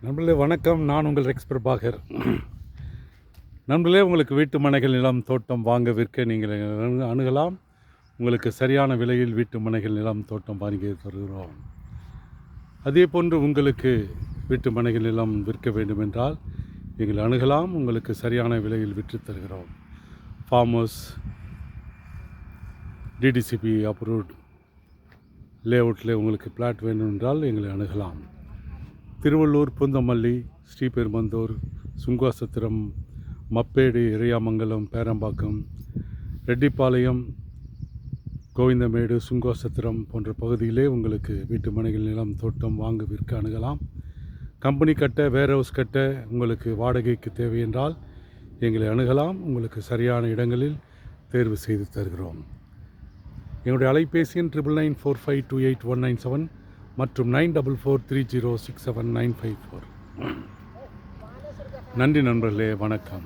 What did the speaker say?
நண்பர்களே வணக்கம். நான் உங்கள் ரெக்ஸ் பிரபாகர். நண்பர்களே, உங்களுக்கு வீட்டு மனைகள், நிலம், தோட்டம் வாங்க விற்க நீங்கள் அணுகலாம். உங்களுக்கு சரியான விலையில் வீட்டு மனைகள், நிலம், தோட்டம் வாங்கி தருகிறோம். அதே போன்று உங்களுக்கு வீட்டு மனைகள், நிலம் விற்க வேண்டும் என்றால் நீங்கள் அணுகலாம். உங்களுக்கு சரியான விலையில் விற்று தருகிறோம். ஃபார்மர்ஸ், டிடிசிபி அப்ரூவ்ட் லேஅவுட்டில் உங்களுக்கு பிளாட் வேண்டும் என்றால் எங்களை அணுகலாம். திருவள்ளூர், பூந்தமல்லி, ஸ்ரீபெரும்பந்தூர், சுங்குவாசத்திரம், மப்பேடு, இறையாமங்கலம், பேரம்பாக்கம், ரெட்டிப்பாளையம், கோவிந்தமேடு, சுங்குவாசத்திரம் போன்ற பகுதியிலே உங்களுக்கு வீட்டு மனைகள், நிலம், தோட்டம் வாங்க விற்க அணுகலாம். கம்பெனி கட்ட, வேர் ஹவுஸ் கட்ட, உங்களுக்கு வாடகைக்கு தேவை என்றால் எங்களை அணுகலாம். உங்களுக்கு சரியான இடங்களில் தேர்வு செய்து தருகிறோம். எங்களுடைய அலைபேசி எண் 9994528197 மற்றும் 9443067954. நன்றி நண்பர்களே, வணக்கம்.